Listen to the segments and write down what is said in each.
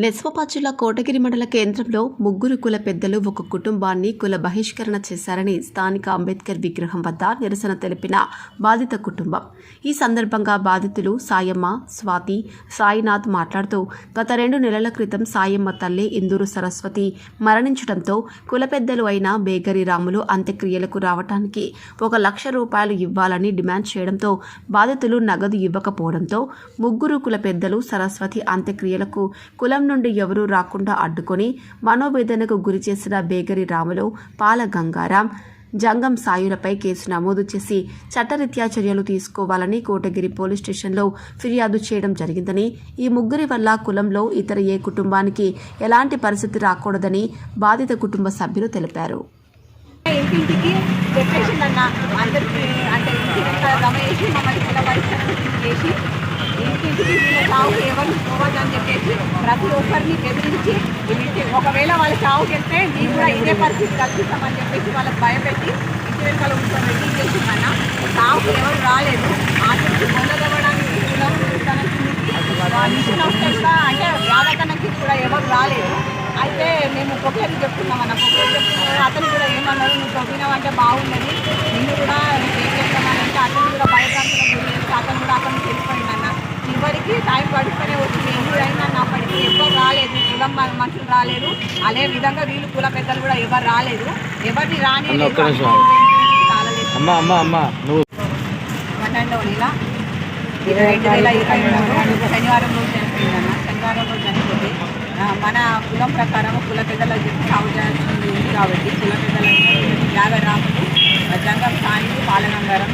నిజామాబాద్ జిల్లా కోటగిరి మండల కేంద్రంలో ముగ్గురు కుల పెద్దలు ఒక కుటుంబాన్ని కుల బహిష్కరణ చేశారని స్థానిక అంబేద్కర్ విగ్రహం వద్ద నిరసన తెలిపిన బాధిత కుటుంబం. ఈ సందర్భంగా బాధితులు సాయమ్మ, స్వాతి, సాయినాథ్ మాట్లాడుతూ గత 2 నెలల క్రితం సాయమ్మ తల్లి ఇందూరు సరస్వతి మరణించడంతో కుల పెద్దలు అయిన బేగరి రాములు అంత్యక్రియలకు రావడానికి 1 లక్ష రూపాయలు ఇవ్వాలని డిమాండ్ చేయడంతో బాధితులు నగదు ఇవ్వకపోవడంతో ముగ్గురు కుల పెద్దలు సరస్వతి అంత్యక్రియలకు కులం నుండి ఎవరూ రాకుండా అడ్డుకొని మనోవేదనకు గురి చేసిన బేగరి రాములు, పాల గంగారాం, జంగం సాయులపై కేసు నమోదు చేసి చట్టరీత్యా చర్యలు తీసుకోవాలని కోటగిరి పోలీస్ స్టేషన్లో ఫిర్యాదు చేయడం జరిగిందని, ఈ ముగ్గురి వల్ల కులంలో ఇతర ఏ కుటుంబానికి ఎలాంటి పరిస్థితి రాకూడదని బాధిత కుటుంబ సభ్యులు తెలిపారు. ఇంటింటికి చెప్పేసిందన్న అందరికీ అంటే రమేష్ మమ్మల్ని చేసి ఇంటింటికి వీళ్ళ చావుకి ఎవరు పోవద్దని చెప్పేసి ప్రతి ఒక్కరిని బెదిరించి ఒకవేళ వాళ్ళ చావుకి వెళ్తే మీకు కూడా ఇదే పరిస్థితి కల్పిస్తామని చెప్పేసి వాళ్ళకి భయపెట్టి ఇంటి వెనకాల రెడీ చేసిందన్న. చావుకి ఎవరు రాలేదు. ఆఖరికి పొందగవడానికి అంటే యాదకన్నకి కూడా ఎవరు రాలేదు. అయితే మేము పొక్కరికి చెప్తున్నామన్న. పొక్కరికి చెప్తున్నాము. అతను కూడా ఏమన్నారు, నువ్వు తవ్వినావంటే బాగున్నది, నిన్ను కూడా ఏం చెప్తామనంటే అతను కూడా భయప్రాంతంలో గురి చేసి అతను కూడా అతను తెలిపోయిందన్న. చివరికి టైం గడుపుతూనే వచ్చింది. ఎదురైనా నాప్పటికి ఎవరు రాలేదు. కులం మనుషులు రాలేదు. అదే విధంగా వీళ్ళు కుల పెద్దలు కూడా ఎవరు రాలేదు. ఎవరిని రాని ఇలా శనివారం రోజు చనిపోయిందన్న. శనివారం రోజు చనిపోతే మన కులం ప్రకారం కుల పెద్దలకు చెప్పి సాగు చేయాల్సింది ఉంది కాబట్టి కుల పెద్దలు యాగరాములు, జంగం సాయి, పాలగంగారం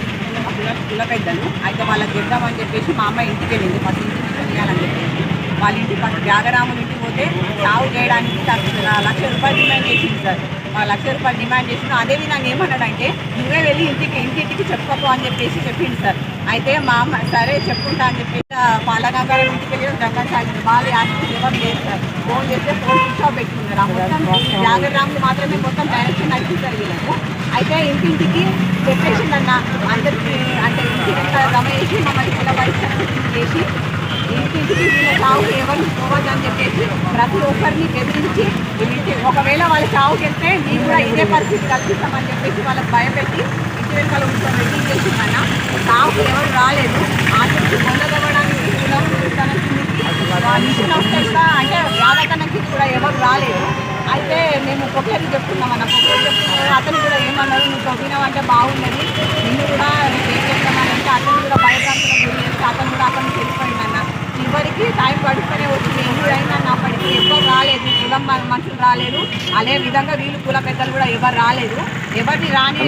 కుల పెద్దలు అయితే వాళ్ళకి చెప్దామని చెప్పేసి మా అమ్మ ఇంటికి వెళ్ళింది. ఫస్ట్ ఇంటికి తెలియాలని చెప్పేసి వాళ్ళ ఇంటి యాగరాములు ఇంటికి పోతే సాగు చేయడానికి 1 లక్ష రూపాయలు డిమాండ్ చేసింది సార్. 1 లక్ష రూపాయలు డిమాండ్ చేసిన అదేవిధంగా ఏమన్నాడంటే నువ్వే వెళ్ళి ఇంటింటికి చెప్పుకోపో అని చెప్పేసి చెప్పింది సార్. అయితే మా అమ్మ సరే చెప్పుకుంటా అని చెప్పేసి పాలగంగారం ఇంటికి వెళ్ళి జంగం సాగింది. వాళ్ళు యాక్సిడెంట్ ఎవరు లేదు సార్. ఫోన్ చేస్తే ఫోన్ స్విచ్ ఆఫ్ పెట్టుకున్నారు. ఆ మొత్తం యాగరాములు మాత్రమే మొత్తం డైరెక్షన్ నడిపిస్తారు వీళ్ళకు. అయితే ఇంటింటికి చెప్పేసిందన్న అందరికీ అంటే రమేష్ మమ్మల్ని చేసి ఇంటింటికి వీళ్ళ చావుకి ఎవరు పోవద్దని చెప్పేసి ప్రతి ఒక్కరిని బెదిరించి ఒకవేళ వాళ్ళ చావుకి వెళ్తే మీకు కూడా ఇదే పరిస్థితి కల్పిస్తామని చెప్పేసి వాళ్ళకి భయపెట్టి ఇంటి వెనకాల రెడీ చేసిందన్న. చావుకి ఎవరు రాలేదు. ఆఖరికి పొందగవడానికి అంటే యాదకన్నకి కూడా ఎవరు రాలేదు. అయితే మేము పొక్కరికి చెప్తున్నామన్న. పొక్కరికి చెప్తున్నాము. అతను కూడా ఏమన్నారు, నువ్వు తవ్వినావంటే బాగున్నది, నిన్ను కూడా ఏం చెప్తామనంటే అతను కూడా భయప్రాంతంలో గురి చేసి అతను కూడా అతను తెలిపోయిందన్న. చివరికి టైం గడుపుతూనే వచ్చింది. ఎదురైనా నాప్పటికి ఎవరు రాలేదు. కులం మనుషులు రాలేదు. అదే విధంగా వీళ్ళు కుల పెద్దలు కూడా ఎవరు రాలేదు. ఎవరిని రాని